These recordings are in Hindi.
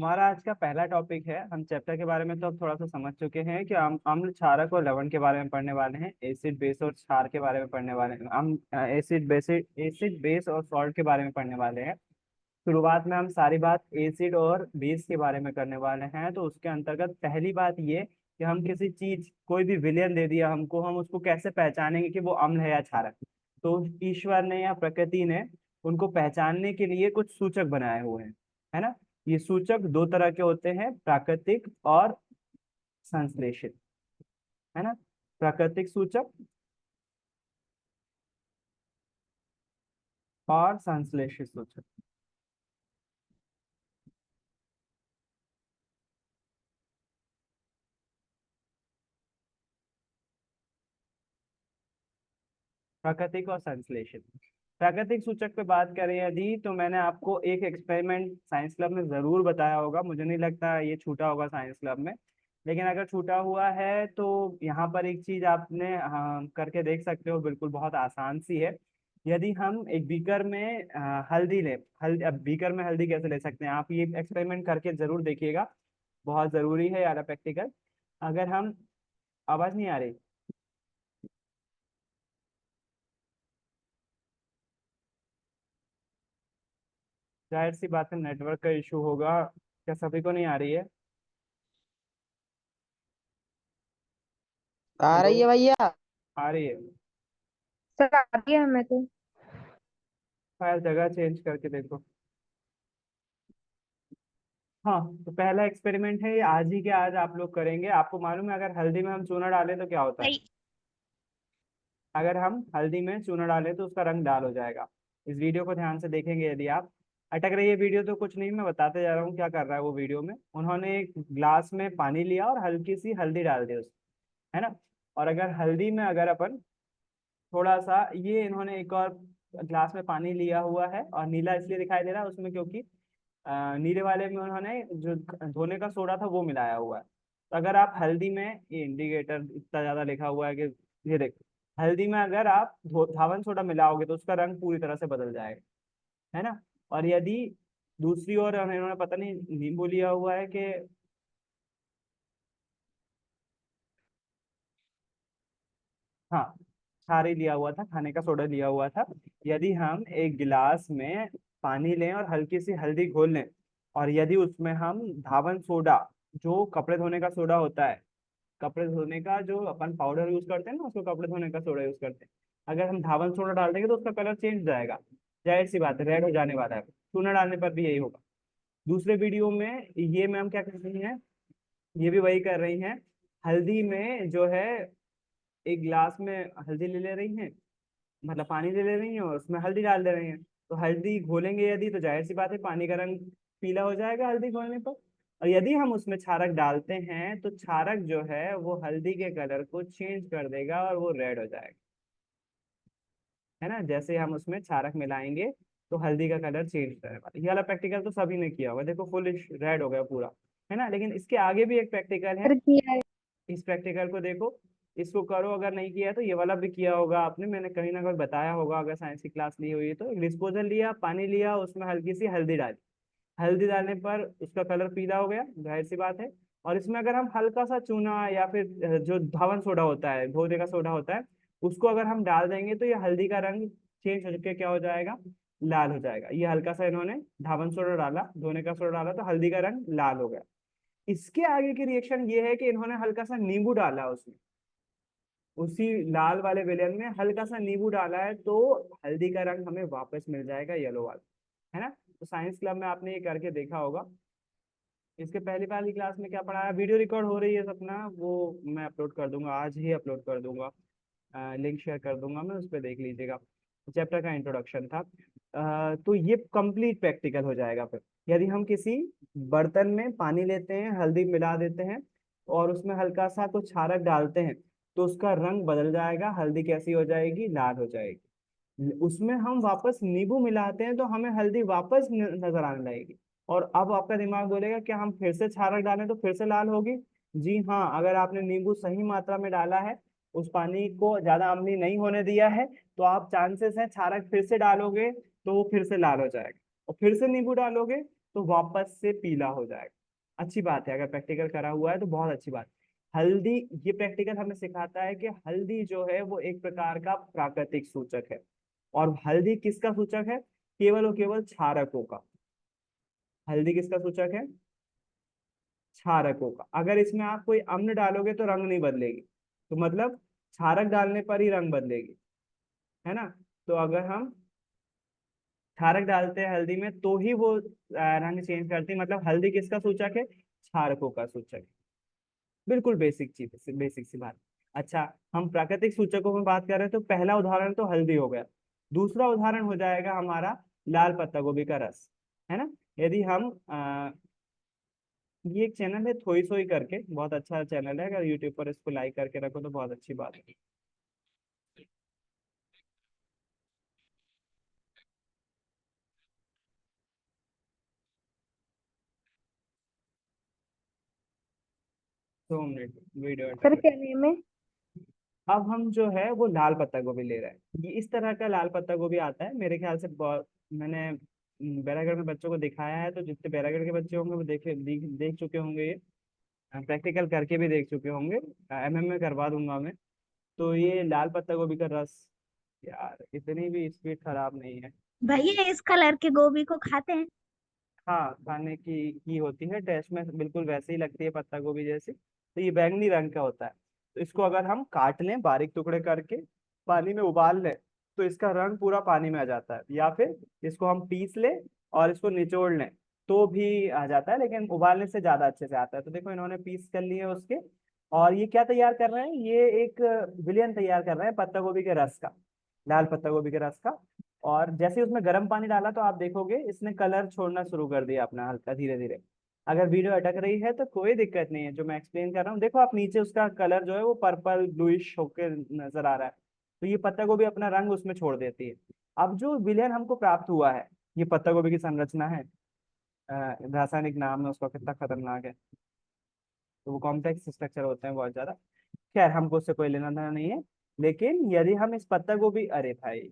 हमारा आज का पहला टॉपिक है। हम चैप्टर के बारे में तो अब थोड़ा सा समझ चुके हैं कि हम अम्ल, क्षारक और लवण के बारे में पढ़ने वाले हैं। एसिड, बेस और क्षार के बारे में पढ़ने वाले हैं। हम एसिड, बेस और सॉल्ट के बारे में पढ़ने वाले हैं। शुरुआत में हम सारी बात एसिड और बेस के बारे में करने वाले हैं। तो उसके अंतर्गत पहली बात ये कि हम किसी चीज, कोई भी विलयन दे दिया हमको, हम उसको कैसे पहचानेंगे कि वो अम्ल है या क्षारक। तो ईश्वर ने या प्रकृति ने उनको पहचानने के लिए कुछ सूचक बनाए हुए हैं, है ना। ये सूचक दो तरह के होते हैं, प्राकृतिक और संश्लेषित, है ना। प्राकृतिक सूचक और संश्लेषित सूचक। प्राकृतिक और संश्लेषित। प्राकृतिक सूचक पे बात करें यदि, तो मैंने आपको एक एक्सपेरिमेंट साइंस क्लब में जरूर बताया होगा। मुझे नहीं लगता ये छूटा होगा साइंस क्लब में, लेकिन अगर छूटा हुआ है तो यहाँ पर एक चीज आपने करके देख सकते हो, बिल्कुल बहुत आसान सी है। यदि हम एक बीकर में हल्दी लें, हल्दी, अब बीकर में हल्दी कैसे ले सकते हैं, आप ये एक्सपेरिमेंट करके जरूर देखिएगा, बहुत जरूरी है यार प्रैक्टिकल। अगर हम, आवाज नहीं आ रही? जाहिर सी बात है नेटवर्क का इशू होगा। क्या सभी को नहीं आ रही है? आ हेलो। रही है भैया। आ रही है? सर आ गया हमें तो। शायद जगह चेंज करके देखो। हाँ, तो पहला एक्सपेरिमेंट है ये, आज ही के आज आप लोग करेंगे। आपको मालूम है अगर हल्दी में हम चूना डालें तो क्या होता है? नहीं। अगर हम हल्दी में चूना डालें तो उसका रंग लाल हो जाएगा। इस वीडियो को ध्यान से देखेंगे यदि आप। अटक रही है वीडियो तो कुछ नहीं, मैं बताते जा रहा हूँ क्या कर रहा है वो। वीडियो में उन्होंने एक ग्लास में पानी लिया और हल्की सी हल्दी डाल दी उसमें, है ना। और अगर हल्दी में अगर अपन थोड़ा सा, ये इन्होंने एक और ग्लास में पानी लिया हुआ है, और नीला इसलिए दिखाई दे रहा है उसमें क्योंकि नीले वाले में उन्होंने जो धोने का सोडा था वो मिलाया हुआ है। तो अगर आप हल्दी में, ये इंडिकेटर इतना ज्यादा लिखा हुआ है कि, ये देख, हल्दी में अगर आप धावन सोडा मिलाओगे तो उसका रंग पूरी तरह से बदल जाएगा, है ना। और यदि दूसरी ओर इन्होंने पता नहीं नींबू लिया हुआ है कि, हाँ, छारी लिया हुआ था, खाने का सोडा लिया हुआ था। यदि हम एक गिलास में पानी लें और हल्की सी हल्दी घोल लें, और यदि उसमें हम धावन सोडा, जो कपड़े धोने का सोडा होता है, कपड़े धोने का जो अपन पाउडर यूज करते हैं ना, उसको कपड़े धोने का सोडा यूज करते हैं, अगर हम धावन सोडा डाल देंगे तो उसका कलर चेंज हो जाएगा। जाहिर सी बात है रेड हो जाने वाला है। चूना डालने पर भी यही होगा। दूसरे वीडियो में ये मैम क्या कर रही हैं, ये भी वही कर रही हैं। हल्दी में जो है, एक गिलास में हल्दी ले ले रही हैं, मतलब पानी ले ले रही हैं और उसमें हल्दी डाल दे रही हैं। तो हल्दी घोलेंगे यदि, तो जाहिर सी बात है पानी का रंग पीला हो जाएगा हल्दी घोलने पर। और यदि हम उसमें क्षारक डालते हैं तो क्षारक जो है वो हल्दी के कलर को चेंज कर देगा और वो रेड हो जाएगा, है ना। जैसे हम उसमें क्षारक मिलाएंगे तो हल्दी का कलर चेंज करेगा। ये वाला प्रैक्टिकल तो सभी ने किया होगा, देखो फुल रेड हो गया पूरा, है ना। लेकिन इसके आगे भी एक प्रैक्टिकल है, सर किया है। इस प्रैक्टिकल को देखो, इसको करो। अगर नहीं किया है तो ये वाला भी किया होगा आपने, मैंने कहीं ना कहीं बताया होगा अगर साइंस की क्लास ली हुई है तो। एक डिस्पोजल लिया, पानी लिया, उसमें हल्की सी हल्दी डाली, हल्दी डालने पर उसका कलर पीला हो गया, जाहिर सी बात है। और इसमें अगर हम हल्का सा चूना या फिर जो धावन सोडा होता है, धोने का सोडा होता है, उसको अगर हम डाल देंगे तो ये हल्दी का रंग चेंज होकर क्या हो जाएगा, लाल हो जाएगा। ये हल्का सा इन्होंने धावन सोडा डाला, धोने का सोडा डाला, तो हल्दी का रंग लाल हो गया। इसके आगे की रिएक्शन ये है कि इन्होंने हल्का सा नींबू डाला उसमें, उसी लाल वाले विलेन में हल्का सा नींबू डाला है, तो हल्दी का रंग हमें वापस मिल जाएगा येलो वाला, है ना। तो साइंस क्लब में आपने ये करके देखा होगा। इसके पहली वाली क्लास में क्या पढ़ाया, वीडियो रिकॉर्ड हो रही है सपना, वो मैं अपलोड कर दूंगा, आज ही अपलोड कर दूंगा। लिंक शेयर कर दूंगा मैं, उस पर देख लीजिएगा। चैप्टर का इंट्रोडक्शन था। तो ये कंप्लीट प्रैक्टिकल हो जाएगा फिर। यदि हम किसी बर्तन में पानी लेते हैं, हल्दी मिला देते हैं और उसमें हल्का सा कुछ क्षारक डालते हैं, तो उसका रंग बदल जाएगा, हल्दी कैसी हो जाएगी, लाल हो जाएगी। उसमें हम वापस नींबू मिलाते हैं तो हमें हल्दी वापस नजर आने लगेगी। और अब आपका दिमाग बोलेगा कि हम फिर से क्षारक डालें तो फिर से लाल होगी। जी हाँ, अगर आपने नींबू सही मात्रा में डाला है, उस पानी को ज्यादा अम्लीय नहीं होने दिया है, तो आप चांसेस हैं क्षारक फिर से डालोगे तो वो फिर से लाल हो जाएगा, और फिर से नींबू डालोगे तो वापस से पीला हो जाएगा। अच्छी बात है, अगर प्रैक्टिकल करा हुआ है तो बहुत अच्छी बात। हल्दी, ये प्रैक्टिकल हमें सिखाता है कि हल्दी जो है वो एक प्रकार का प्राकृतिक सूचक है। और हल्दी किसका सूचक है? केवल और केवल क्षारकों का। हल्दी किसका सूचक है? क्षारकों का। अगर इसमें आप कोई अम्ल डालोगे तो रंग नहीं बदलेगी, तो मतलब क्षारक डालने पर ही रंग बदलेगी, है ना। तो अगर हम क्षारक डालते हैं हल्दी में तो ही वो रंग चेंज करती है। मतलब हल्दी किसका सूचक है? क्षारकों का सूचक है। बिल्कुल बेसिक चीज, बेसिक सी बात। अच्छा, हम प्राकृतिक सूचकों में बात कर रहे हैं, तो पहला उदाहरण तो हल्दी हो गया। दूसरा उदाहरण हो जाएगा हमारा लाल पत्ता गोभी का रस, है ना। यदि हम ये एक चैनल है थोई सोई करके, बहुत अच्छा चैनल है, अगर यूट्यूब पर इसको लाइक करके रखो तो बहुत अच्छी बात है। 2 मिनट वीडियो सर अटक क्या रही। नेम है? अब हम जो है वो लाल पत्ता गोभी ले रहे हैं। ये इस तरह का लाल पत्ता गोभी आता है मेरे ख्याल से। बहुत मैंने बैरागढ़ में बच्चों को दिखाया है, तो जितने बैरागढ़ के बच्चे होंगे वो देख चुके होंगे ये। प्रैक्टिकल करके भी देख चुके होंगे। एमएम में करवा दूंगा मैं। तो ये लाल पत्ता गोभी का रस, यार इतनी भी स्पीड खराब नहीं है। भैया इस कलर के गोभी को खाते हैं? हाँ, खाने की होती है, टेस्ट में बिल्कुल वैसे ही लगती है पत्ता गोभी जैसी। तो ये बैंगनी रंग का होता है। तो इसको अगर हम काट लें बारीक टुकड़े करके, पानी में उबाल लें, तो इसका रंग पूरा पानी में आ जाता है। या फिर इसको हम पीस लें और इसको निचोड़ लें तो भी आ जाता है, लेकिन उबालने से ज्यादा अच्छे से आता है। तो देखो इन्होंने पीस कर लिए उसके। और ये क्या तैयार कर रहे हैं? ये एक विलियन तैयार कर रहे हैं पत्ता गोभी के रस का, लाल पत्ता गोभी के रस का। और जैसे ही उसमें गर्म पानी डाला तो आप देखोगे इसने कलर छोड़ना शुरू कर दिया अपना, हल्का धीरे धीरे। अगर वीडियो अटक रही है तो कोई दिक्कत नहीं है, जो मैं एक्सप्लेन कर रहा हूँ देखो आप नीचे, उसका कलर जो है वो पर्पल ब्लूइश होकर नजर आ रहा है। तो ये पत्ता गोभी अपना रंग उसमें छोड़ देती है। अब जो विलेन हमको प्राप्त हुआ है, ये पत्ता गोभी की संरचना है। रासायनिक नाम है उसका, कितना खतरनाक है। तो वो कॉम्प्लेक्स स्ट्रक्चर होते हैं बहुत ज्यादा। खैर हमको उससे कोई लेना देना नहीं है। लेकिन यदि हम इस पत्ता गोभी, अरे भाई,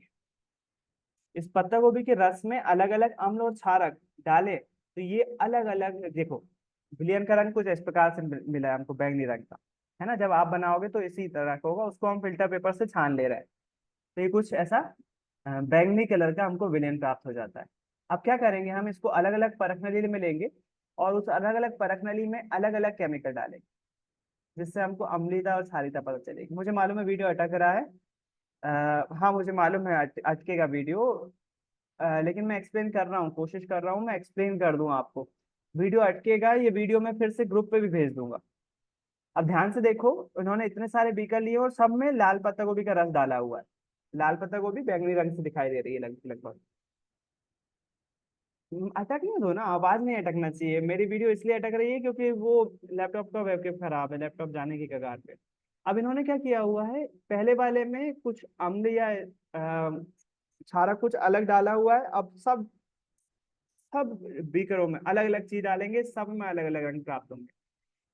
इस पत्ता गोभी के रस में अलग अलग अम्ल और क्षारक डाले तो ये अलग अलग देखो, विलियन का रंग कुछ इस प्रकार से मिला है हमको, बैंगनी रंग का, है ना। जब आप बनाओगे तो इसी तरह का होगा, उसको हम फिल्टर पेपर से छान ले रहे हैं। तो ये कुछ ऐसा बैंगनी कलर का हमको विलियन प्राप्त हो जाता है। अब क्या करेंगे, हम इसको अलग अलग परख नली में लेंगे और उस अलग अलग परख नली में अलग अलग केमिकल डालेंगे, जिससे हमको अम्लीता और क्षारीयता पता चलेगी। मुझे मालूम है वीडियो अटक रहा है। हाँ मुझे मालूम है अटकेगा वीडियो। लेकिन मैं एक्सप्लेन कर रहा हूँ, कोशिश कर रहा हूँ मैं एक्सप्लेन कर दूं आपको। वीडियो अटकेगा, ये वीडियो मैं फिर से ग्रुप पे भी भेज दूंगा। अब ध्यान से देखो, उन्होंने इतने सारे बीकर लिए और सब में लाल पत्ता गोभी का रस डाला हुआ है। लाल पत्ता गोभी बैंगनी रंग से दिखाई दे रही है लगभग। अटकने दो ना, आवाज नहीं अटकना चाहिए। मेरी वीडियो इसलिए अटक रही है क्योंकि वो लैपटॉप का वेबकैम खराब है, लैपटॉप जाने की कगार पे। अब इन्होंने क्या किया हुआ है, पहले वाले में कुछ अम्ल या क्षारक कुछ अलग डाला हुआ है। अब सब सब बीकरों में अलग अलग चीज डालेंगे, सब में अलग अलग रंग प्राप्त होंगे।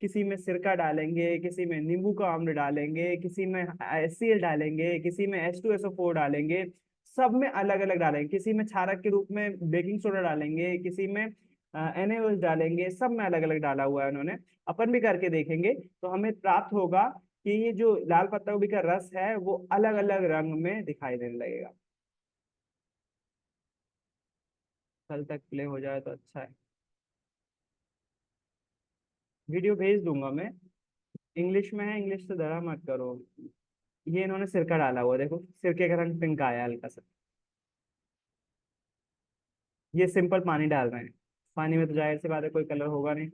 किसी में सिरका डालेंगे, किसी में नींबू का अम्ल डालेंगे, किसी में HCl डालेंगे, किसी में H2SO4 डालेंगे। सब में अलग अलग डालेंगे, किसी में क्षारक के रूप में बेकिंग सोडा डालेंगे, किसी में NaOH डालेंगे। सब में अलग अलग डाला हुआ है उन्होंने। अपन भी करके देखेंगे तो हमें प्राप्त होगा कि ये जो लाल पत्ता गोभी का रस है वो अलग अलग रंग में दिखाई देने लगेगा। कल तक प्ले हो जाए तो अच्छा है। वीडियो भेज दूंगा मैं, इंग्लिश में है, इंग्लिश से डरा मत करो। ये इन्होंने सिरका डाला हुआ, देखो सिरके का रंग पिंक आया हल्का सा। ये सिंपल पानी डाल रहे हैं, पानी में तो जाहिर सी बात है कोई कलर होगा नहीं।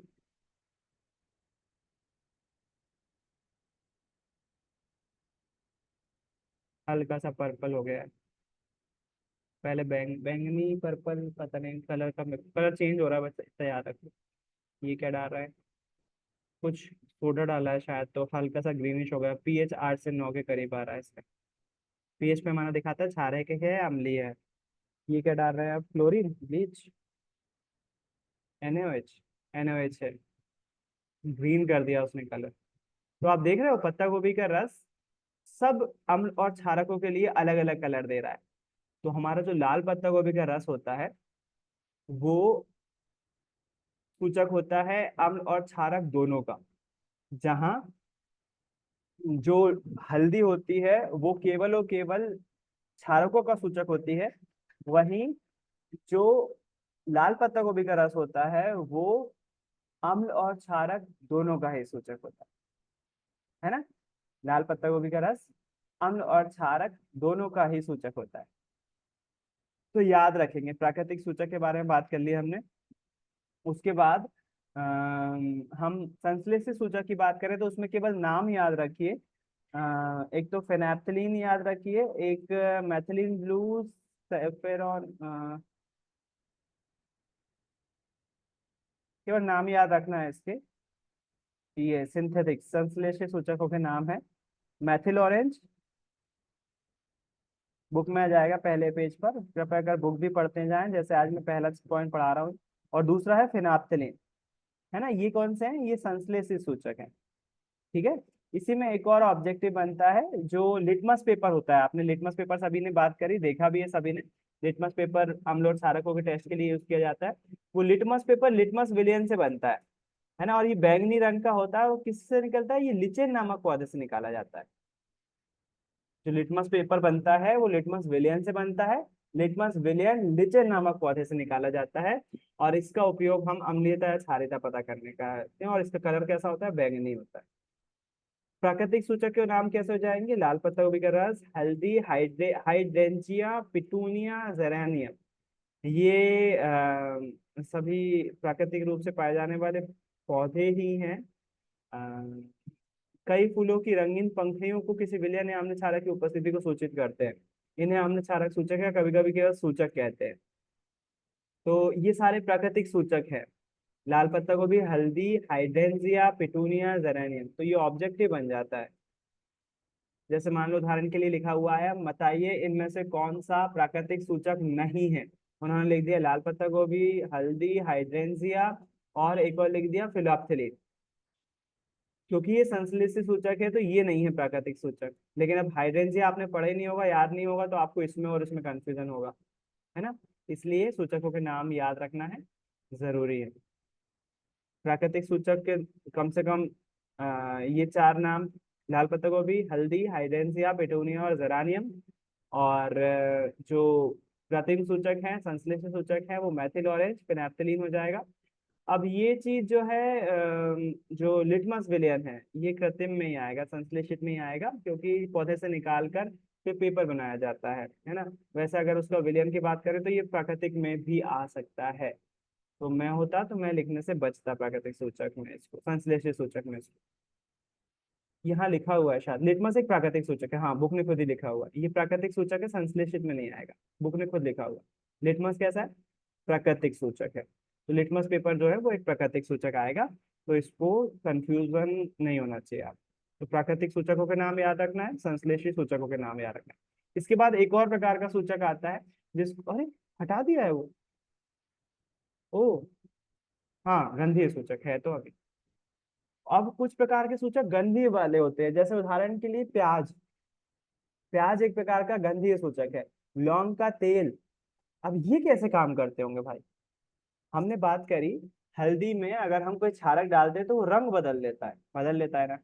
हल्का सा पर्पल हो गया है। पहले बैंगनी पर्पल, पता नहीं कलर का कलर चेंज हो रहा है, बस इतना याद रखो। ये क्या डाल रहा है, कुछ सोडा डाला है शायद, तो हल्का सा ग्रीनिश हो गया। pH 8 से 9 के करीब आ रहा है इसका। pH पे हमारा दिखाता है क्षारक है अम्लीय है। ये क्या डाल रहे हैं आप, क्लोरीन, ब्लीच, NaOH, NaOH है। ग्रीन कर दिया उसने कलर। तो आप देख रहे हो पत्ता गोभी का रस सब अम्ल और क्षारकों के लिए अलग अलग कलर दे रहा है। तो हमारा जो लाल पत्ता गोभी का रस होता है वो सूचक होता है अम्ल और क्षारक दोनों का, जहां जो हल्दी होती है वो केवल और केवल क्षारकों का सूचक होती है, वहीं जो लाल पत्ता गोभी का रस होता है वो अम्ल और क्षारक दोनों का ही सूचक होता है ना। लाल पत्ता गोभी का रस अम्ल और क्षारक दोनों का ही सूचक होता है। तो याद रखेंगे, प्राकृतिक सूचक के बारे में बात कर ली हमने। उसके बाद हम संश्लेषित सूचक की बात करें तो उसमें केवल नाम याद रखिए। एक तो फेनैप्थलीन याद रखिए, एक मैथिलीन ब्लू सैफरॉन, केवल नाम याद रखना है इसके। ये सिंथेटिक संश्लेषित सूचकों के नाम है। मैथिल ऑरेंज बुक में आ जाएगा पहले पेज पर, कृपया कर बुक भी पढ़ते जाएं, जैसे आज मैं पहला पॉइंट पढ़ा रहा हूँ। और दूसरा है फिनाप्थलीन, है ना। ये कौन से हैं? ये संश्लेषित सूचक हैं, ठीक है। इसी में एक और ऑब्जेक्टिव बनता है जो लिटमस पेपर होता है। आपने लिटमस पेपर सभी ने बात करी, देखा भी है सभी ने। लिटमस पेपर अम्ल और क्षारकों के टेस्ट के लिए यूज किया जाता है। वो लिटमस पेपर लिटमस विलियन से बनता है ना। और ये बैंगनी रंग का होता है। वो किससे निकलता है? ये लिचेन नामक पौधे से निकाला जाता है। जो लिटमस पेपर बनता है वो लिटमस विलियन से बनता है। लिटमस विलियन लिचेन नामक पौधे से निकाला जाता है। और इसका उपयोग हम अम्लीयता या क्षारीयता पता करने का करते हैं। और इसका कलर कैसा होता है? बैंगनी होता है। प्राकृतिक सूचक के नाम कैसे हो जाएंगे? लाल पत्ता गोभी का रस, हल्दी, हाइड्रेंचिया, पिटूनिया, जेरेनियम। ये सभी प्राकृतिक रूप से पाए जाने वाले पौधे ही हैं। कई फूलों की रंगीन पंखुड़ियों को किसी विलयन या अम्ल क्षारक की उपस्थिति को सूचित करते हैं। इन्हें अम्ल क्षारक सूचक या कभी कभी केवल सूचक कहते हैं। तो ये सारे प्राकृतिक सूचक है। लाल पत्ता गोभी, हल्दी, हाइड्रेंजिया, पिटूनिया, जेरेनियम। तो ये ऑब्जेक्टिव बन जाता है। जैसे मान लो उदाहरण के लिए लिखा हुआ है, बताइए इनमें से कौन सा प्राकृतिक सूचक नहीं है। उन्होंने लिख दिया लाल पत्ता गोभी, हल्दी, हाइड्रेंजिया और एक और लिख दिया फिलॉप्थिलीन। क्योंकि ये संश्लेषित सूचक है तो ये नहीं है प्राकृतिक सूचक। लेकिन अब हाइड्रेंजिया आपने पढ़ा ही नहीं होगा, याद नहीं होगा, तो आपको इसमें और इसमें कंफ्यूजन होगा, है ना। इसलिए सूचकों के नाम याद रखना है, जरूरी है। प्राकृतिक सूचक के कम से कम ये चार नाम: लाल पत्ता गोभी, हल्दी, हाइड्रेंसिया, पेटूनिया और जेरानियम। और जो कृत्रिम सूचक हैं, संश्लेषित सूचक हैं, वो मैथिल ऑरेंज, फिनैप्थलीन हो जाएगा। अब ये चीज जो है जो लिटमस विलियन है, ये कृत्रिम में ही आएगा, संश्लेषित में ही आएगा, क्योंकि पौधे से निकाल कर फिर पेपर बनाया जाता है ना। वैसे अगर उसका विलियन की बात करें तो ये प्राकृतिक में भी आ सकता है। तो मैं होता तो मैं लिखने से बचता प्राकृतिक सूचक में इसको, संश्लेषित सूचक में इसको। यहाँ लिखा हुआ है शायद लिटमस एक प्राकृतिक सूचक है। हाँ, बुक ने खुद ही लिखा हुआ है, ये प्राकृतिक सूचक है, संश्लेषित में नहीं आएगा। बुक ने खुद लिखा हुआ है। लिटमस कैसा है? प्राकृतिक सूचक है। तो लिटमस पेपर जो है वो एक प्राकृतिक सूचक आएगा। तो इसको कंफ्यूजन नहीं होना चाहिए आप। तो प्राकृतिक सूचकों के नाम याद रखना है, संश्लेषित सूचकों के नाम याद रखना है। इसके बाद एक और प्रकार का सूचक आता है जिसको, अरे हटा दिया है वो। ओ हाँ, गंधीय सूचक है तो अभी। अब कुछ प्रकार के सूचक गंधीय वाले होते हैं, जैसे उदाहरण के लिए प्याज। प्याज एक प्रकार का गंधीय सूचक है। लौंग का तेल। अब ये कैसे काम करते होंगे भाई? हमने बात करी हल्दी में अगर हम कोई क्षारक डालते हैं तो वो रंग बदल लेता है ना।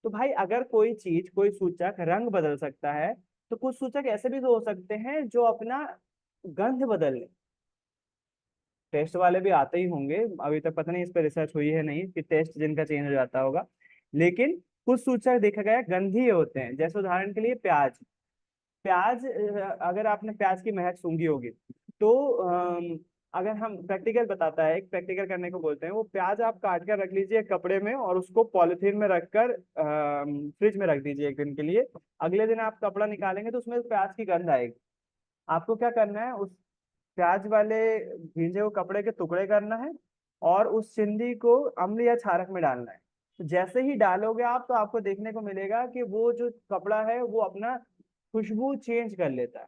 तो भाई अगर कोई चीज, कोई सूचक रंग बदल सकता है, तो कुछ सूचक ऐसे भी तो हो सकते हैं जो अपना गंध बदल ले। टेस्ट वाले भी आते ही होंगे, अभी तक पता नहीं इस पर रिसर्च हुई है नहीं कि टेस्ट जिनका चेंज हो जाता होगा। लेकिन कुछ सूचक देखा गया गंधीय होते हैं, जैसे उदाहरण के लिए प्याज। प्याज अगर आपने प्याज की महक सूंघी होगी तो अगर हम प्रैक्टिकल बताता है, एक प्रैक्टिकल करने को बोलते हैं, वो प्याज आप काट कर रख लीजिए एक कपड़े में और उसको पॉलिथीन में रखकर फ्रिज में रख दीजिए एक दिन के लिए। अगले दिन आप कपड़ा निकालेंगे तो उसमें प्याज की गंध आएगी। आपको क्या करना है, उस प्याज वाले भींजे हुए कपड़े के टुकड़े करना है और उस चिंदी को अम्ल या क्षारक में डालना है। तो जैसे ही डालोगे आप तो आपको देखने को मिलेगा कि वो जो कपड़ा है वो अपना खुशबू चेंज कर लेता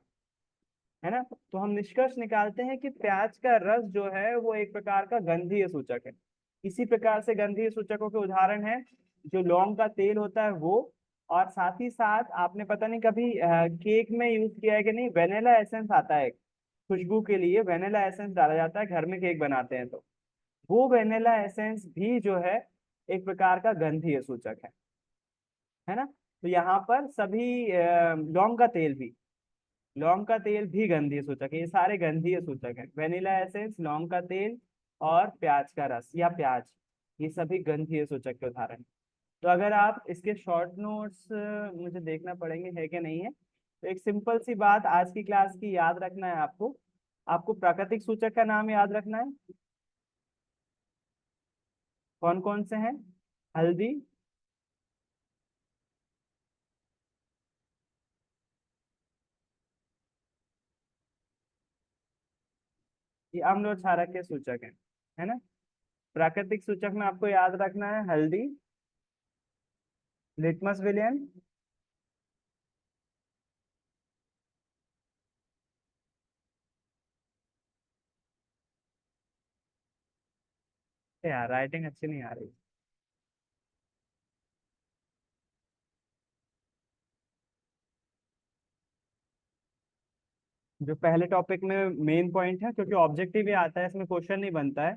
है ना। तो हम निष्कर्ष निकालते हैं कि प्याज का रस जो है वो एक प्रकार का गंधीय सूचक है। इसी प्रकार से गंधीय सूचकों के उदाहरण है जो लौंग का तेल होता है वो। और साथ ही साथ आपने पता नहीं कभी केक में यूज किया है कि नहीं, वेनिला एसेंस आता है खुशबू के लिए। वेनिला एसेंस डाला जाता है घर में केक बनाते हैं तो वो वेनिला एसेंस भी जो है एक प्रकार का गंधीय सूचक है ना। तो यहाँ पर सभी लौंग का तेल भी, लौंग का तेल भी गंधीय सूचक है। ये सारे गंधीय सूचक है, वेनिला एसेंस, लौंग का तेल और प्याज का रस या प्याज, ये सभी गंधीय सूचक के उदाहरण हैं। तो अगर आप इसके शॉर्ट नोट्स मुझे देखना पड़ेंगे है कि नहीं है। तो एक सिंपल सी बात आज की क्लास की याद रखना है आपको, आपको प्राकृतिक सूचक का नाम याद रखना है। कौन कौन से हैं? हल्दी, ये अम्ल और क्षारक के सूचक हैं, है ना। प्राकृतिक सूचक में आपको याद रखना है हल्दी, लिटमस विलियन, यार राइटिंग अच्छी नहीं आ रही। जो पहले टॉपिक में मेन पॉइंट है, क्योंकि ऑब्जेक्टिव ही आता है, इसमें क्वेश्चन नहीं बनता है।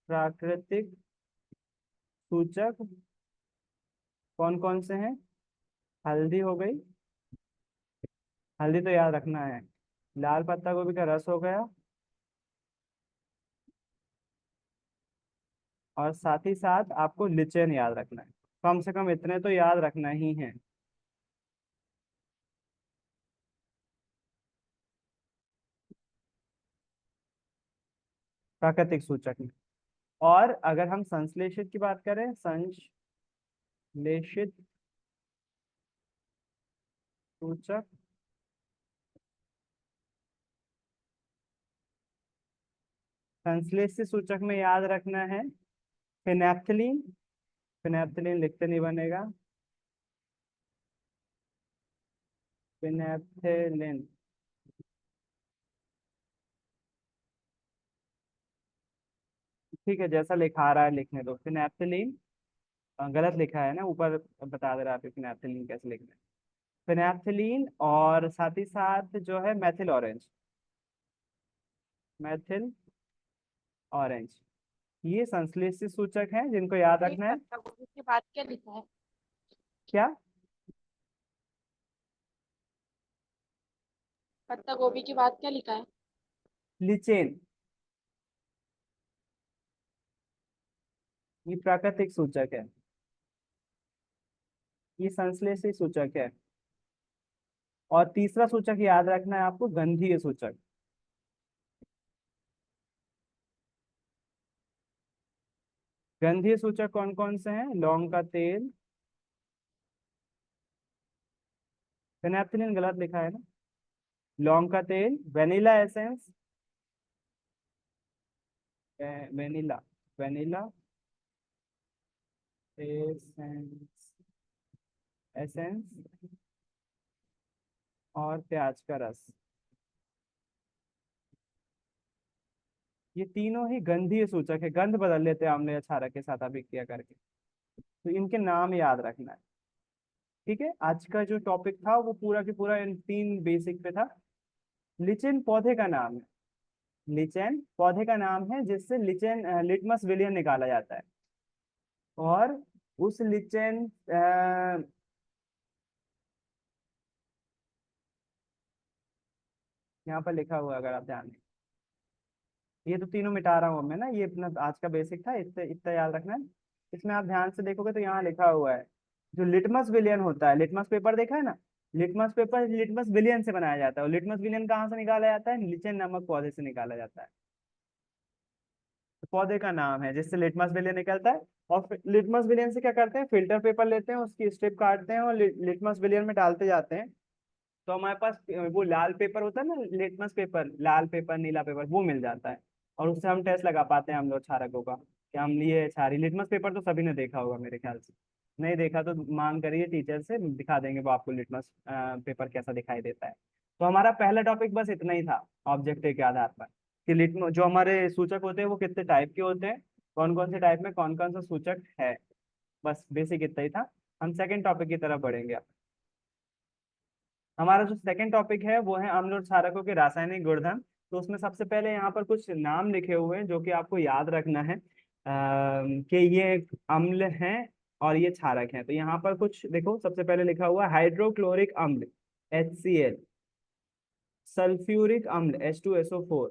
प्राकृतिक सूचक कौन कौन से हैं? हल्दी हो गई, हल्दी तो याद रखना है। लाल पत्ता गोभी का रस हो गया, और साथ ही साथ आपको लिचेन याद रखना है। कम से कम इतने तो याद रखना ही है। प्राकृतिक सूचक में। और अगर हम संश्लेषित की बात करें, संश्लेषित सूचक, संश्लेषित सूचक में याद रखना है फिनेप्थलीन, फिनेप्थलीन लिखते नहीं बनेगा, फिनेप्थलीन। ठीक है, जैसा लिखा रहा है लिखने दो, फिनेप्थलीन। गलत लिखा है ना ऊपर, बता दे रहा है फिनेप्थलीन कैसे लिखना है। फिनेप्थलीन और साथ ही साथ जो है मेथिल ऑरेंज, मेथिल ऑरेंज, ये संश्लेषित सूचक हैं जिनको याद एक रखना है। पत्ता गोभी के बाद क्या लिखा है? क्या? पत्ता गोभी के बाद क्या लिखा है? लिचेन, ये प्राकृतिक सूचक है, ये संश्लेषित सूचक है। और तीसरा सूचक याद रखना है आपको, गंधीय सूचक। गंधीय सूचक कौन कौन से हैं? लौंग का तेल, फिनेप्थलीन गलत लिखा है ना, लौंग का तेल, vanilla essence, vanilla, vanilla essence, essence और प्याज का रस, ये तीनों ही गंधीय सूचक है। गंध बदल लेते हैं आम्ल या क्षारक के साथ अभिक्रिया करके, तो इनके नाम याद रखना है। ठीक है, आज का जो टॉपिक था वो पूरा की पूरा इन तीन बेसिक पे था। लिचेन पौधे का नाम है, लिचेन पौधे का नाम है जिससे लिचेन लिटमस विलियन निकाला जाता है। और उस लिचेन यहाँ पर लिखा हुआ है अगर आप ध्यान दें, ये तो तीनों मिटा रहा हूँ मैं ना, ये अपना आज का बेसिक था, इतना इतना याद रखना है। इसमें आप ध्यान से देखोगे तो यहाँ लिखा हुआ है, जो लिटमस विलियन होता है, लिटमस पेपर देखा है ना, लिटमस पेपर लिटमस विलियन से बनाया जाता है। और लिटमस विलियन कहाँ से निकाला जाता है? लिचेन नामक पौधे से निकाला जाता है। तो पौधे का नाम है जिससे लिटमस विलियन निकलता है। और लिटमस विलियन से क्या करते हैं, फिल्टर पेपर लेते हैं, उसकी स्ट्रिप काटते हैं और लिटमस विलियन में डालते जाते हैं। तो हमारे पास वो लाल पेपर होता है ना, लिटमस पेपर, लाल पेपर नीला पेपर, वो मिल जाता है। और उससे हम टेस्ट लगा पाते हैं हम लोग क्षारकों का, कि अम्लीय है क्षारीय। लिटमस पेपर तो सभी ने देखा होगा मेरे ख्याल से, नहीं देखा तो मांग करिए टीचर से, दिखा देंगे वो आपको लिटमस पेपर कैसा दिखाई देता है। तो हमारा पहला टॉपिक बस इतना ही था ऑब्जेक्टिव के आधार पर, कि लिटमस जो हमारे सूचक होते हैं वो कितने टाइप के होते हैं, कौन कौन से टाइप में कौन कौन सा सूचक है। बस बेसिक इतना ही था। हम सेकेंड टॉपिक की तरफ बढ़ेंगे। हमारा जो सेकंड टॉपिक है वो है अम्ल और क्षारकों के रासायनिक गुणधर्म। तो उसमें सबसे पहले यहाँ पर कुछ नाम लिखे हुए हैं जो कि आपको याद रखना है। कि ये एक अम्ल हैं और ये क्षारक हैं। तो यहाँ पर कुछ देखो, सबसे पहले लिखा हुआ है हाइड्रोक्लोरिक अम्ल HCl, सल्फ्यूरिक अम्ल H2SO4,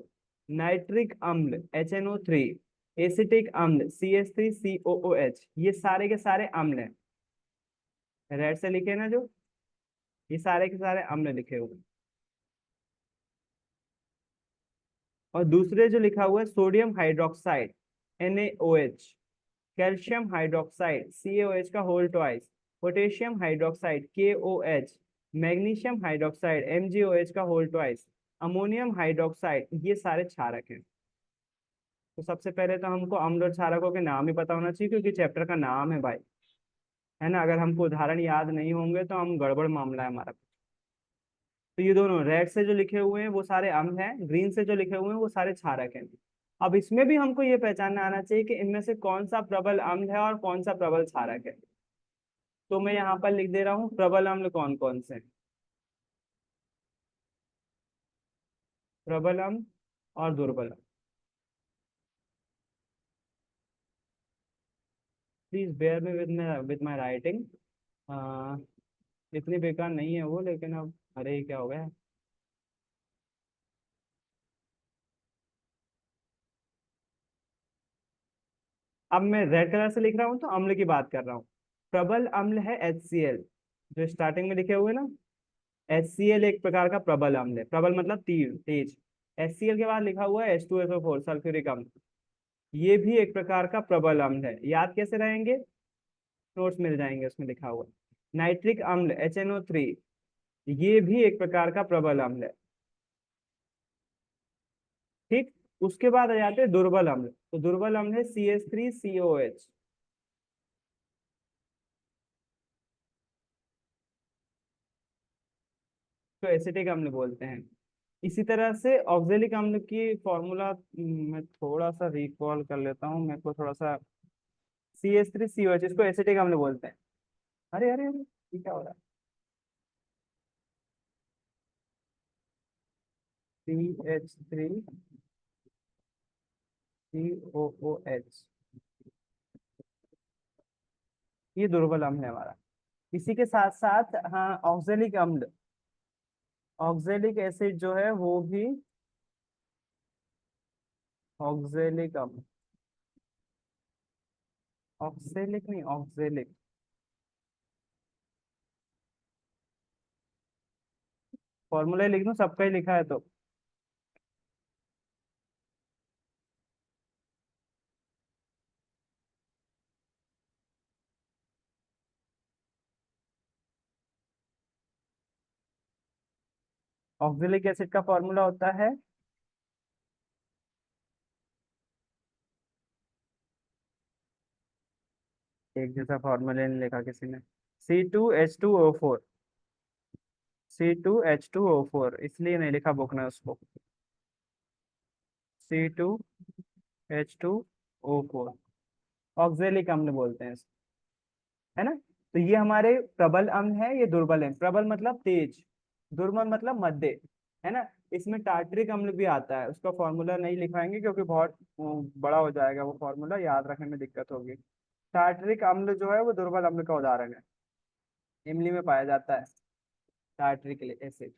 नाइट्रिक अम्ल HNO3, एसिटिक अम्ल CH3COOH। ये सारे के सारे अम्ल हैं, रेड से लिखे ना जो, ये सारे के सारे अम्ल लिखे हुए हैं। और दूसरे जो लिखा हुआ है sodium hydroxide NaOH, calcium hydroxide CaOH का whole twice, potassium hydroxide KOH, magnesium hydroxide MgOH का होल ट्वाइस, अमोनियम हाइड्रोक्साइड, ये सारे क्षारक हैं। तो सबसे पहले तो हमको अम्ल और क्षारकों के नाम ही पता होना चाहिए, क्योंकि चैप्टर का नाम है भाई, है ना। अगर हमको उदाहरण याद नहीं होंगे तो हम गड़बड़ मामला है हमारा। तो ये दोनों रेड से जो लिखे हुए हैं वो सारे अम्ल हैं, ग्रीन से जो लिखे हुए हैं वो सारे क्षारक हैं। अब इसमें भी हमको ये पहचानना आना चाहिए कि इनमें से कौन सा प्रबल अम्ल है और कौन सा प्रबल क्षारक है। तो मैं यहाँ पर लिख दे रहा हूँ प्रबल अम्ल कौन कौन से हैं। प्रबल अम्ल और दुर्बल अम्ल। प्लीज बेयर में विद माई राइटिंग। इतनी बेकार नहीं है वो, लेकिन अब अरे क्या हो गया। अब मैं रेड कलर से लिख रहा हूँ तो अम्ल की बात कर रहा हूँ। प्रबल अम्ल है HCl, जो स्टार्टिंग में लिखे हुए ना। HCl एक प्रकार का प्रबल अम्ल है, प्रबल मतलब तीव्र तेज। HCl के बाद लिखा हुआ है H2SO4 सल्फ्यूरिक अम्ल, ये भी एक प्रकार का प्रबल अम्ल है। याद कैसे रहेंगे, नोट्स मिल जाएंगे, उसमें लिखा हुआ है। नाइट्रिक अम्ल HNO3, ये भी एक प्रकार का प्रबल अम्ल है। ठीक, उसके बाद आ जाते हैं दुर्बल अम्ल। तो दुर्बल अम्ल है CH3COH। तो एसिटिक अम्ल बोलते हैं। इसी तरह से ऑक्जेलिक अम्ल की फॉर्मूला मैं थोड़ा सा रिकॉल कर लेता हूँ, मेरे को थोड़ा सा। CH3COH, इसको एसिटिक अम्ल बोलते हैं। अरे अरे अरे, ये क्या हो रहा है। CH3COOH, ये दुर्बल अम्ल है हमारा। इसी के साथ साथ हाँ ऑक्जेलिक अम्ल, ऑक्जेलिक एसिड जो है वो भी ऑक्जेलिक अम्ल, ऑक्सेलिक नहीं ऑक्जेलिक। फॉर्मूला लिख दूं, सबका ही लिखा है तो। ऑक्जेलिक एसिड का फॉर्मूला होता है, एक जैसा फॉर्मूला नहीं लिखा किसी ने, C2H2O4। C2H2O4 इसलिए नहीं लिखा बुक ने उसको, C2H2O4 ऑक्जेलिक अम्ल बोलते हैं इसको, है ना। तो ये हमारे प्रबल अम्ल है, ये दुर्बल है। प्रबल मतलब तेज, दुर्बल मतलब मध्य, है ना। इसमें टार्टरिक अम्ल भी आता है, उसका फॉर्मूला नहीं लिखाएंगे क्योंकि बहुत बड़ा हो जाएगा, वो फॉर्मूला याद रखने में दिक्कत होगी। टार्टरिक अम्ल जो है वो दुर्बल अम्ल का उदाहरण है, इमली में पाया जाता है टार्टरिक एसिड।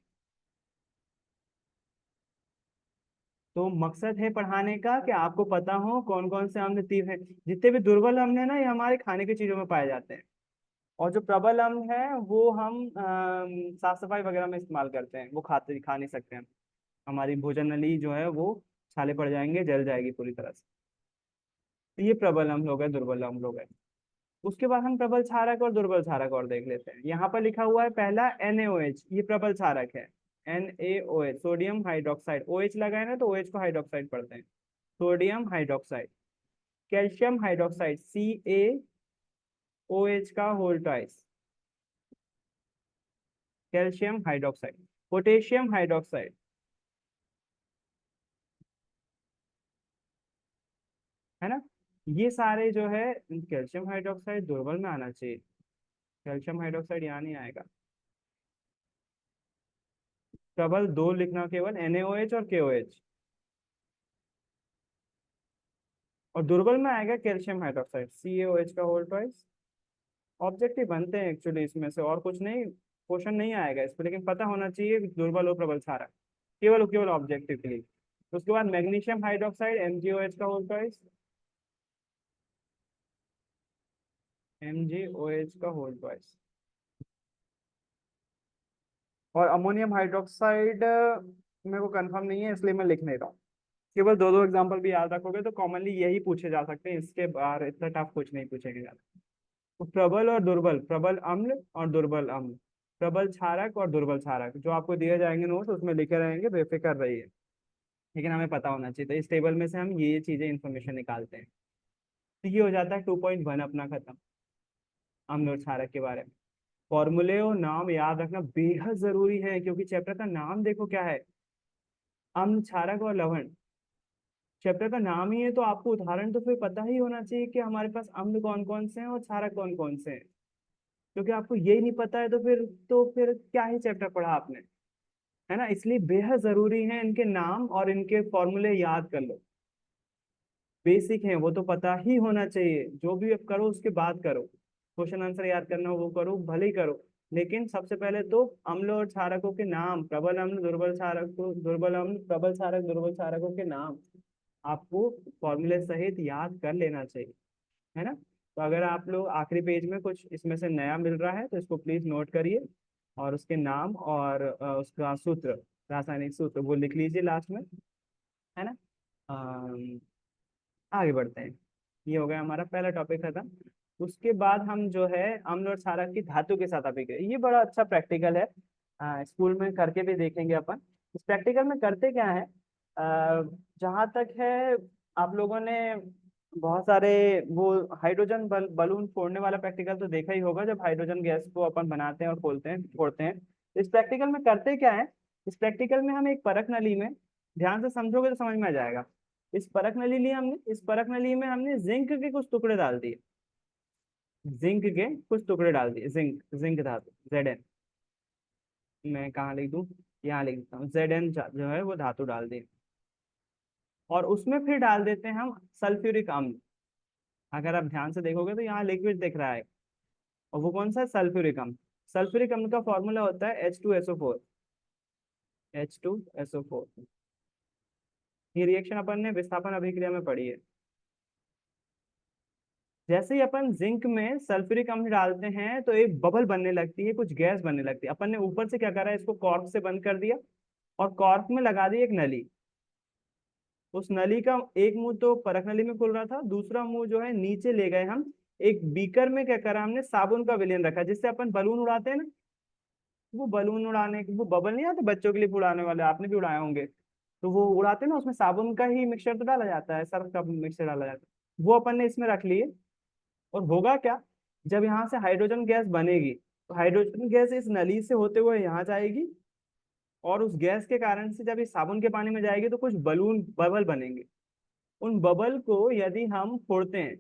तो मकसद है पढ़ाने का कि आपको पता हो कौन कौन से अम्ल तीव्र हैं। जितने भी दुर्बल अम्ल है ना, ये हमारे खाने की चीजों में पाए जाते हैं। और जो प्रबल अम्ल है वो हम साफ सफाई वगैरह में इस्तेमाल करते हैं, वो खा नहीं सकते हैं। हमारी भोजन नली जो है वो छाले पड़ जाएंगे, जल जाएगी पूरी तरह से। तो ये प्रबल अम्ल हो गए, दुर्बल अम्ल हो गए। उसके बाद हम प्रबल क्षारक और दुर्बल क्षारक और देख लेते हैं। यहाँ पर लिखा हुआ है पहला NaOH, ये प्रबल क्षारक है। NaOH सोडियम हाइड्रोक्साइड, OH लगा है ना तो OH को हाइड्रोक्साइड पढ़ते हैं, sodium hydroxide. Calcium hydroxide CaOH का whole twice, calcium hydroxide. Potassium hydroxide, है ना। ये सारे जो है, कैल्शियम हाइड्रोक्साइड दुर्बल में आना चाहिए, कैल्शियम हाइड्रोक्साइड यहाँ नहीं आएगा। प्रबल दो लिखना केवल, NaOH और KOH। और दुर्बल में आएगा कैल्शियम हाइड्रोक्साइड, CaOH का होल ट्वाइस। ऑब्जेक्टिव बनते हैं एक्चुअली इसमें से, और कुछ नहीं, क्वेश्चन नहीं आएगा इस पर, लेकिन पता होना चाहिए कि दुर्बल और प्रबल क्षारक, केवल केवल ऑब्जेक्टिव के लिए। उसके बाद मैग्नीशियम हाइड्रोक्साइड, MgOH का होल ट्वाइस, MgOH का होल ट्वाइस। और अमोनियम हाइड्रोक्साइड मेरे को कंफर्म नहीं है, इसलिए मैं लिख नहीं रहा हूँ। केवल दो दो एग्जांपल भी याद रखोगे तो कॉमनली यही पूछे जा सकते हैं, इसके बाहर इतना टफ कुछ नहीं पूछेंगे ज्यादा। तो प्रबल और दुर्बल, प्रबल अम्ल और दुर्बल अम्ल, प्रबल क्षारक और दुर्बल क्षारक, जो आपको दिए जाएंगे नोट्स उसमें लिखे रहेंगे, बेफिक्र रहिए, लेकिन हमें पता होना चाहिए। तो इस टेबल में से हम ये चीजें इन्फॉर्मेशन निकालते हैं। तो ये हो जाता है 2.1 अपना खत्म, अम्ल और क्षारक के बारे में। फॉर्मूले और नाम याद रखना बेहद जरूरी है, क्योंकि चैप्टर का नाम देखो क्या है, अम्ल क्षारक और लवण। चैप्टर का नाम ही है तो आपको उदाहरण तो फिर पता ही होना चाहिए कि हमारे पास अम्ल कौन कौन से हैं और क्षारक कौन कौन से हैं। क्योंकि आपको यही नहीं पता है तो फिर क्या ही चैप्टर पढ़ा आपने, है ना। इसलिए बेहद जरूरी है इनके नाम और इनके फॉर्मूले याद कर लो, बेसिक है वो तो पता ही होना चाहिए। जो भी अब करो उसके बाद करो, क्वेश्चन आंसर याद करना वो करो, भले ही करो, लेकिन सबसे पहले तो अम्ल और क्षारकों के नाम, प्रबल अम्ल दुर्बल क्षारक, दुर्बल अम्ल प्रबल क्षारक दुर्बल क्षारकों के नाम आपको फॉर्मूले सहित याद कर लेना चाहिए, है ना। तो अगर आप लोग आखिरी पेज में कुछ इसमें से नया मिल रहा है तो इसको प्लीज नोट करिए, और उसके नाम और उसका सूत्र, रासायनिक सूत्र वो लिख लीजिए लास्ट में, है ना। आगे बढ़ते हैं। ये हो गया हमारा पहला टॉपिक खत्म। उसके बाद हम जो है अम्ल और क्षारक की धातु के साथ अभिक्रिया, ये बड़ा अच्छा प्रैक्टिकल है, स्कूल में करके भी देखेंगे अपन। इस प्रैक्टिकल में करते क्या है, जहाँ तक है आप लोगों ने बहुत सारे वो हाइड्रोजन बलून फोड़ने वाला प्रैक्टिकल तो देखा ही होगा, जब हाइड्रोजन गैस को अपन बनाते हैं और खोलते हैं फोड़ते हैं। तो इस प्रैक्टिकल में करते क्या है, इस प्रैक्टिकल में हम एक परख नली में, ध्यान से समझोगे तो समझ में आ जाएगा। इस परख नली ली हमने, इस परख नली में हमने जिंक के कुछ टुकड़े डाल दिए, जिंक के कुछ टुकड़े डाल दिए, जिंक जिंक धातु Zn, मैं कहाँ लिख दूँ, यहाँ लिख देता हूँ, Zn जो है वो धातु डाल दी। और उसमें फिर डाल देते हैं हम सल्फ्यूरिक अम्ल। अगर आप ध्यान से देखोगे तो यहाँ लिक्विड दिख रहा है, और वो कौन सा है, सल्फ्यूरिक अम्ल। सल्फ्यूरिक अम्ल का फॉर्मूला होता है H2SO4, H2SO4। ये रिएक्शन अपन ने विस्थापन अभिक्रिया में पढ़ी है। जैसे ही अपन जिंक में सल्फ्यूरिक अम्ल डालते हैं तो एक बबल बनने लगती है, कुछ गैस बनने लगती है। अपन ने ऊपर से क्या करा है, इसको कॉर्क से बंद कर दिया और कॉर्क में लगा दी एक नली। उस नली का एक मुंह तो परख नली में खुल रहा था, दूसरा मुंह जो है नीचे ले गए हम, एक बीकर में क्या करा हमने, साबुन का विलयन रखा, जिससे अपन बलून उड़ाते हैं ना, वो बलून उड़ाने के वो बबल नहीं आते बच्चों के लिए उड़ाने वाले, आपने भी उड़ाए होंगे। तो वो उड़ाते हैं ना, उसमें साबुन का ही मिक्सचर तो डाला जाता है, सर्फ का मिक्सचर डाला जाता है, वो अपन ने इसमें रख लिए। और होगा क्या, जब यहाँ से हाइड्रोजन गैस बनेगी तो हाइड्रोजन गैस इस नली से होते हुए यहाँ जाएगी, और उस गैस के कारण से जब इस साबुन के पानी में जाएगी तो कुछ बलून बबल बनेंगे। उन बबल को यदि हम फोड़ते हैं,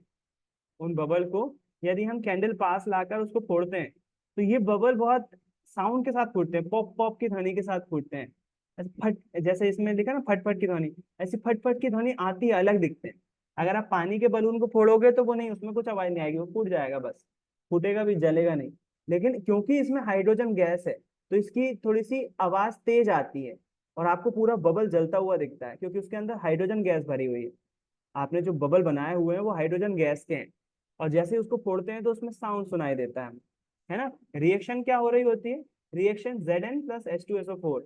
उन बबल को यदि हम कैंडल पास लाकर उसको फोड़ते हैं, तो ये बबल बहुत साउंड के साथ फूटते हैं, पॉप पॉप की ध्वनि के साथ फूटते हैं। ऐसे फट, जैसे इसमें लिखा ना फट फट की ध्वनि, ऐसी फट फट की ध्वनि आती है, अलग दिखते हैं। अगर आप पानी के बलून को फोड़ोगे तो वो नहीं, उसमें कुछ आवाज नहीं आएगी, वो फूट जाएगा बस, फूटेगा भी, जलेगा नहीं। लेकिन क्योंकि इसमें हाइड्रोजन गैस है तो इसकी थोड़ी सी आवाज तेज आती है, और आपको पूरा बबल जलता हुआ दिखता है, क्योंकि उसके अंदर हाइड्रोजन गैस भरी हुई है। आपने जो बबल बनाए हुए हैं वो हाइड्रोजन गैस के हैं, और जैसे ही उसको फोड़ते हैं तो उसमें साउंड सुनाई देता है ना। रिएक्शन क्या हो रही होती है, reaction Zn plus H2SO4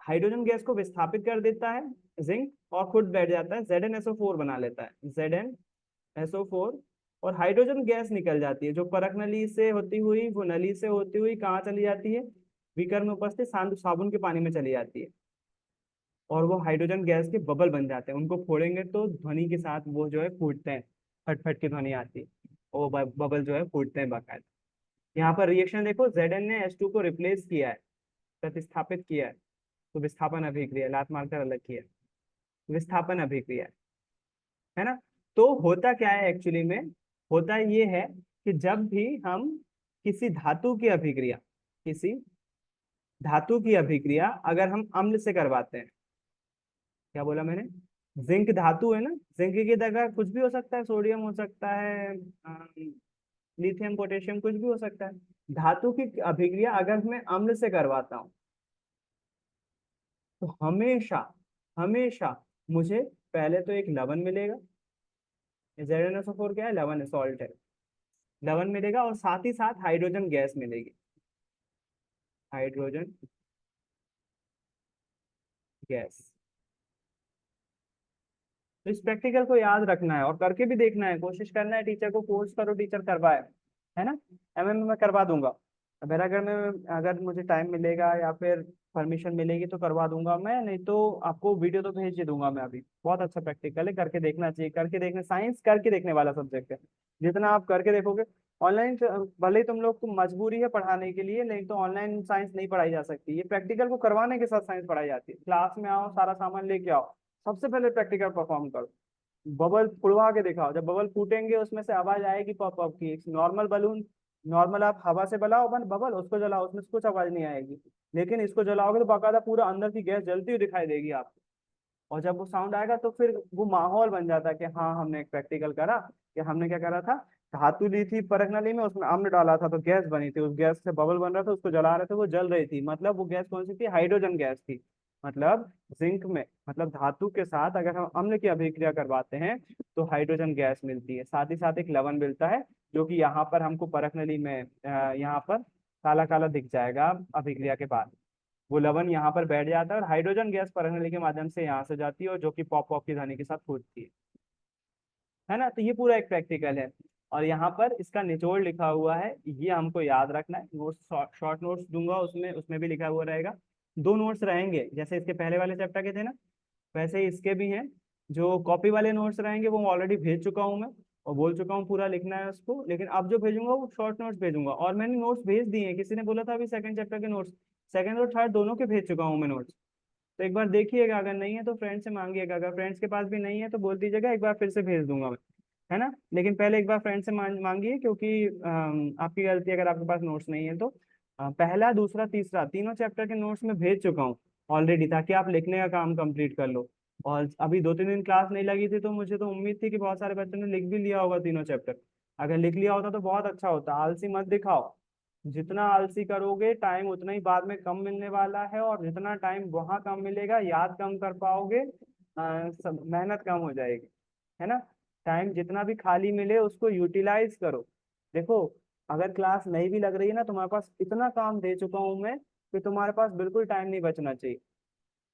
hydrogen gas को विस्थापित कर देता है जिंक, और खुद बैठ जाता है, ZnSO4 बना लेता है, ZnSO4। और हाइड्रोजन गैस निकल जाती है, जो परख नली से होती हुई, वो नली से होती हुई कहाँ चली जाती है, बीकर में उपस्थित साबुन के पानी में चली जाती है, और वो हाइड्रोजन गैस के बबल बन जाते हैं। उनको फोड़ेंगे तो ध्वनि के साथ वो जो है फूटते हैं, फट फट की ध्वनि आती है, वो बबल जो है फूटते हैं बाकायदा। यहाँ पर रिएक्शन देखो, Zn ने H2 को रिप्लेस किया है, प्रतिस्थापित किया है, तो विस्थापन अभिक्रिया, लात मारकर अलग किया, विस्थापन अभिक्रिया, है ना। तो होता क्या है एक्चुअली में, होता ये है कि जब भी हम किसी धातु की अभिक्रिया, किसी धातु की अभिक्रिया अगर हम अम्ल से करवाते हैं, क्या बोला मैंने, जिंक धातु है ना, जिंक की जगह कुछ भी हो सकता है, सोडियम हो सकता है, लिथियम पोटेशियम कुछ भी हो सकता है। धातु की अभिक्रिया अगर मैं अम्ल से करवाता हूँ तो हमेशा हमेशा मुझे पहले तो एक लवण मिलेगा, ZnSO4 क्या है, लवण है, सॉल्ट है, लवण मिलेगा और साथ ही साथ हाइड्रोजन गैस मिलेगी, हाइड्रोजन गैस। तो इस प्रैक्टिकल को याद रखना है और करके भी देखना है, कोशिश करना है, टीचर को फोर्स करो, टीचर करवाए, है ना। एमएम में करवा दूंगा, अगर अगर मुझे टाइम मिलेगा या फिर परमिशन मिलेगी तो करवा दूंगा मैं, नहीं तो आपको वीडियो तो भेज ही दूंगा मैं अभी। बहुत अच्छा प्रैक्टिकल है, करके देखना चाहिए, करके देखना, साइंस करके देखने वाला सब्जेक्ट है। जितना आप करके देखोगे, ऑनलाइन भले ही तुम लोग को मजबूरी है पढ़ाने के लिए, नहीं तो ऑनलाइन साइंस नहीं पढ़ाई जा सकती, ये प्रैक्टिकल को करवाने के साथ साइंस पढ़ाई जाती है। क्लास में आओ, सारा सामान लेके आओ, सबसे पहले प्रैक्टिकल परफॉर्म करो, बबल फुड़वा के दिखाओ, जब बबल फूटेंगे उसमें से आवाज आएगी पॉप अप की। एक नॉर्मल बलून, नॉर्मल आप हवा से बनाओ बबल, उसको जलाओ, उसमें से कुछ आवाज नहीं आएगी, लेकिन इसको जलाओगे तो बाकायदा पूरा अंदर की गैस जलती हुई दिखाई देगी आपको। और जब वो साउंड आएगा तो फिर वो माहौल बन जाता है कि हाँ हमने एक प्रैक्टिकल करा, कि हमने क्या करा था, धातु ली थी परख नली में, उसमें अम्ल डाला था तो गैस बनी थी, उस गैस से बबल बन रहा था, उसको जला रहे थे, वो जल रही थी, मतलब वो गैस कौन सी थी, हाइड्रोजन गैस थी। मतलब जिंक में, मतलब धातु के साथ अगर हम अम्ल की अभिक्रिया करवाते हैं तो हाइड्रोजन गैस मिलती है, साथ ही साथ एक लवण मिलता है, जो कि यहाँ पर हमको परख नली में यहाँ पर काला काला दिख जाएगा अभिक्रिया के बाद। वो लवण यहाँ पर बैठ जाता है और हाइड्रोजन गैस परखनली के माध्यम से यहाँ से जाती है, और जो कि पॉप पॉप की ध्वनि के साथ फूटती है ना। तो ये पूरा एक प्रैक्टिकल है, और यहाँ पर इसका निचोड़ लिखा हुआ है, ये हमको याद रखना है। नोट्स, शॉर्ट नोट्स दूंगा, उसमें उसमें भी लिखा हुआ रहेगा। दो नोट्स रहेंगे, जैसे इसके पहले वाले चैप्टर के थे ना, वैसे ही इसके भी हैं। जो कॉपी वाले नोट्स रहेंगे वो ऑलरेडी भेज चुका हूँ मैं, और बोल चुका हूँ पूरा लिखना है उसको, लेकिन अब जो भेजूंगा वो शॉर्ट नोट्स भेजूंगा, और मैंने नोट्स भेज दिए हैं, किसी ने बोला था अभी सेकंड चैप्टर के नोट्स, सेकंड और थर्ड दोनों के भेज चुका हूँ मैं नोट्स। तो एक बार देखिएगा, अगर नहीं है तो फ्रेंड से मांगिएगा, अगर फ्रेंड्स के पास भी नहीं है तो बोल दीजिएगा, एक बार फिर से भेज दूंगा मैं, है ना। लेकिन पहले एक बार फ्रेंड से मांगिए, क्योंकि आपकी गलती है अगर आपके पास नोट्स नहीं है तो। पहला, दूसरा, तीसरा तीनों चैप्टर के नोट्स में भेज चुका हूँ ऑलरेडी, ताकि आप लिखने का काम कंप्लीट कर लो। और अभी 2-3 दिन क्लास नहीं लगी थी, तो मुझे तो उम्मीद थी कि बहुत सारे बच्चों ने लिख भी लिया होगा तीनों चैप्टर। अगर लिख लिया होता तो बहुत अच्छा होता, आलसी मत दिखाओ, जितना आलसी करोगे टाइम उतना ही बाद में कम मिलने वाला है, और जितना टाइम वहां कम मिलेगा याद कम कर पाओगे, मेहनत कम हो जाएगी, है ना। टाइम जितना भी खाली मिले उसको यूटिलाइज करो। देखो, अगर क्लास नहीं भी लग रही है ना, तुम्हारे पास इतना काम दे चुका हूं मैं कि तुम्हारे पास बिल्कुल टाइम नहीं बचना चाहिए।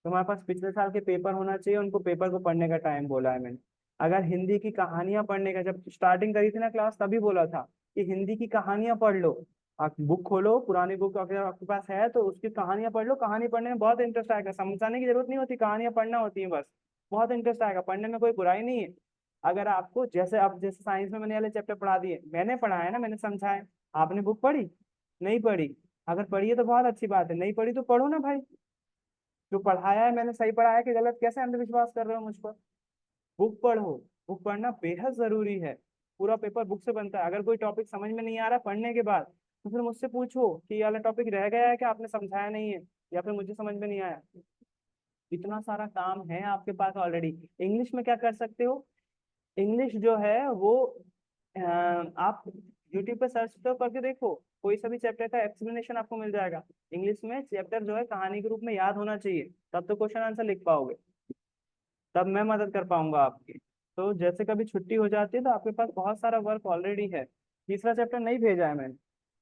तुम्हारे पास पिछले साल के पेपर होना चाहिए, उनको पेपर को पढ़ने का टाइम बोला है मैंने। अगर हिंदी की कहानियां पढ़ने का, जब स्टार्टिंग करी थी ना क्लास तभी बोला था कि हिंदी की कहानियां पढ़ लो। आप बुक खोलो, पुरानी बुक अगर आपके पास है तो उसकी कहानियां पढ़ लो, कहानी पढ़ने में बहुत इंटरेस्ट आएगा, समझाने की जरूरत नहीं होती, कहानियां पढ़ना होती है बस, बहुत इंटरेस्ट आएगा, पढ़ने में कोई बुराई नहीं है। अगर आपको, जैसे अब जैसे साइंस में मैंने वाले चैप्टर पढ़ा दिए, मैंने पढ़ाया ना, मैंने समझाया, आपने बुक पढ़ी, नहीं पढ़ी, अगर पढ़ी है तो बहुत अच्छी बात है, नहीं पढ़ी तो पढ़ो ना भाई। जो पढ़ाया है मैंने सही पढ़ाया कि गलत, कैसे अंधविश्वास कर रहे हो मुझ पर। बुक पढ़ो, बुक पढ़ना बेहद जरूरी है। पूरा पेपर बुक से बनता है, अगर कोई टॉपिक समझ में नहीं आ रहा पढ़ने के बाद तो फिर मुझसे पूछो कि ये वाला टॉपिक रह गया है कि आपने समझाया नहीं है, या फिर मुझे समझ में नहीं आया। इतना सारा काम है आपके पास ऑलरेडी। इंग्लिश में क्या कर सकते हो, इंग्लिश जो है वो आप यूट्यूब पे सर्च तो करके देखो, कोई सा भी चैप्टर का एक्सप्लेनेशन आपको मिल जाएगा। इंग्लिश में चैप्टर जो है कहानी के रूप में याद होना चाहिए, तब तो क्वेश्चन आंसर लिख पाओगे, तब मैं मदद कर पाऊंगा आपकी। तो जैसे कभी छुट्टी हो जाती है तो आपके पास बहुत सारा वर्क ऑलरेडी है। तीसरा चैप्टर नहीं भेजा है मैंने,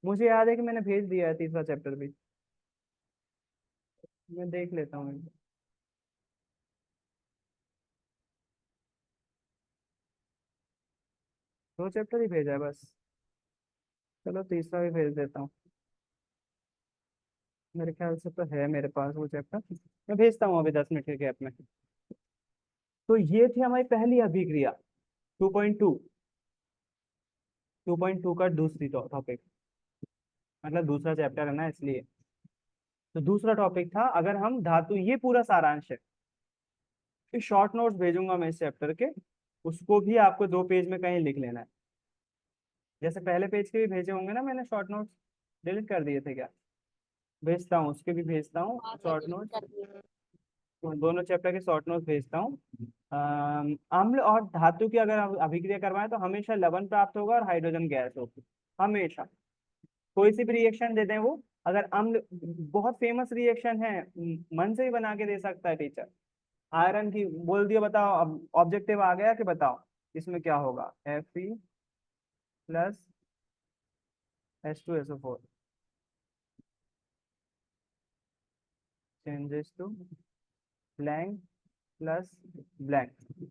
मुझे याद है कि मैंने भेज दिया है तीसरा चैप्टर भी, मैं देख लेता हूँ। 2 चैप्टर ही भेजा है बस, चलो तीसरा भी भेज देता हूँ। मेरे ख्याल से तो है मेरे पास वो चैप्टर, मैं भेजता हूँ अभी 10 मिनट के गैप में। तो ये थी हमारी पहली अभिक्रिया 2.2, 2.2 का दूसरी टॉपिक, मतलब दूसरा चैप्टर है ना इसलिए। तो दूसरा टॉपिक था, अगर हम धातु, ये पूरा सारांश है। फिर शॉर्ट नोट्स भेजूंगा मैं इस चैप्टर के, उसको भी आपको 2 पेज में कहीं लिख लेना है। जैसे पहले पेज के भी भेजे होंगे ना मैंने शॉर्ट नोट्स, डिलीट कर दिए थे क्या, भेजता हूँ उसके भी, भेजता हूँ हाँ सर, शॉर्ट डिलीट नोट्स। कर दिए। दोनों चैप्टर के शॉर्ट नोट्स भेजता हूँ। अम्ल और धातु की अगर अभिक्रिया करवाएं तो हमेशा लवण प्राप्त होगा और हाइड्रोजन गैस होगी, हमेशा। कोई सी भी रिएक्शन दे दें वो, अगर अम्ल, बहुत फेमस रिएक्शन है, मन से ही बना के दे सकता है टीचर। आयरन की बोल दिया, बताओ अब ऑब्जेक्टिव आ गया कि बताओ इसमें क्या होगा। Fe plus H2SO4 changes to blank plus blank,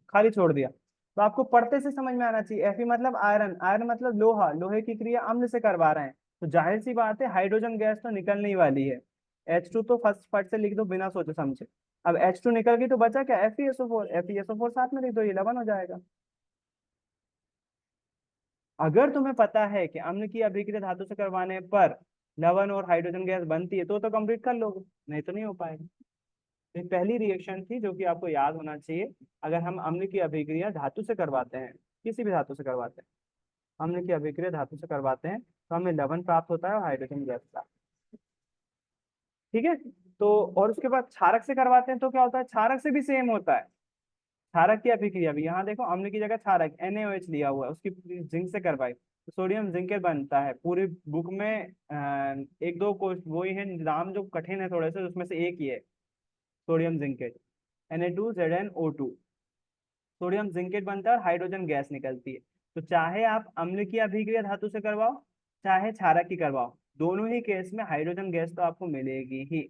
खाली छोड़ दिया। तो आपको पढ़ते से समझ में आना चाहिए। Fe मतलब आयरन, आयरन मतलब लोहा, लोहे की क्रिया अम्ल से करवा रहे हैं, तो जाहिर सी बात है हाइड्रोजन गैस तो निकलने ही वाली है। H2 तो फर्स्ट फट से लिख दो बिना सोचे समझे। अब H2 निकल गई तो बचा क्या, FeSO4, FeSO4 साथ में लिख दो, 11 हो जाएगा। अगर तुम्हें पता है कि अम्ल की अभिक्रिया धातु से करवाने पर लवण और हाइड्रोजन गैस बनती है तो कंप्लीट कर लोगे, नहीं तो नहीं हो पाएगा। तो ये पहली रिएक्शन थी जो कि आपको याद होना चाहिए। अगर हम अम्ल की अभिक्रिया धातु से करवाते हैं, किसी भी धातु से करवाते हैं, अम्ल की अभिक्रिया धातु से करवाते हैं तो हमें लवण प्राप्त होता है और हाइड्रोजन गैस प्राप्त। ठीक है। तो और उसके बाद क्षारक से करवाते हैं तो क्या होता है, क्षारक से भी सेम होता है। क्षारक की अभिक्रिया भी, यहाँ देखो अम्ल की जगह क्षारक NaOH लिया हुआ है, उसकी जिंक से करवाई तो सोडियम जिंकेट बनता है। पूरी बुक में एक दो कोर्स वही है, नाम जो कठिन है थोड़े से, उसमें से एक ही है sodium zincate, Na2ZnO2। Sodium zincate बनता है और हाइड्रोजन गैस निकलती है। तो चाहे आप अम्ल की अभिक्रिया धातु से करवाओ चाहे क्षारक की करवाओ, दोनों ही केस में हाइड्रोजन गैस तो आपको मिलेगी ही।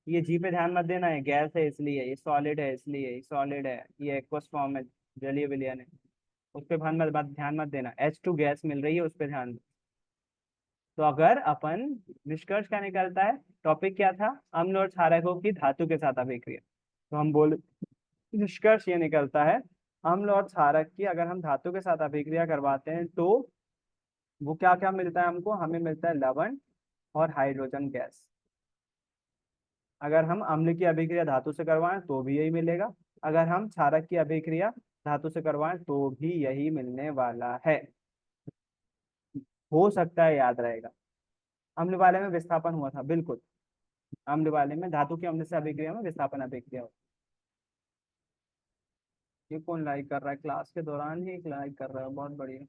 ये जी पे ध्यान मत देना, है गैस है इसलिए, ये सॉलिड है इसलिए, ये सॉलिड है, ये एक्वस फॉर्म है, जलीय विलयन है, उस पर ध्यान मत देना। H2 गैस मिल रही है उस पर ध्यान दो। तो अगर अपन, निष्कर्ष क्या निकलता है, टॉपिक क्या था, अम्ल और क्षारकों की धातु के साथ अभिक्रिया, तो हम बोले निष्कर्ष ये निकलता है, अम्ल और क्षारक की अगर हम धातु के साथ अभिक्रिया करवाते हैं तो वो क्या क्या मिलता है हमको, हमें मिलता है लवण और हाइड्रोजन गैस। अगर हम अम्ल की अभिक्रिया धातु से करवाएं तो भी यही मिलेगा, अगर हम क्षारक की अभिक्रिया धातु से करवाएं तो भी यही मिलने वाला है। हो सकता है याद रहेगा। अम्ल वाले में विस्थापन हुआ था, बिल्कुल, अम्ल वाले में धातु की अम्ल से अभिक्रिया में विस्थापन अभिक्रिया होती है। ये कौन लाइक कर रहा है, क्लास के दौरान ही लाइक कर रहा है, बहुत बढ़िया।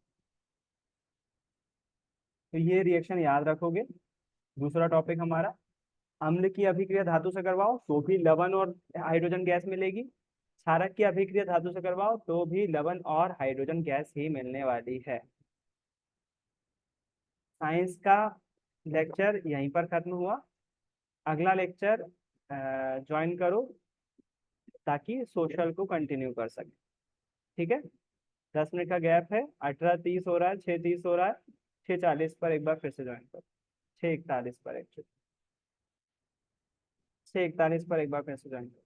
तो ये रिएक्शन याद रखोगे। दूसरा टॉपिक हमारा, अम्ल की अभिक्रिया धातु से करवाओ तो भी लवण और हाइड्रोजन गैस मिलेगी, क्षारक की अभिक्रिया धातु से करवाओ तो भी लवण और हाइड्रोजन गैस ही मिलने वाली है। साइंस का लेक्चर यहीं पर खत्म हुआ। अगला लेक्चर ज्वाइन करो ताकि सोशल को कंटिन्यू कर सके। ठीक है, 10 मिनट का गैप है, 18:30 हो रहा है, 6:30 हो रहा है, 6:40 पर एक बार फिर से ज्वाइन करो, 6:41 पर, एक्चुअली 6:41 पर एक बार फिर से ज्वाइन करो।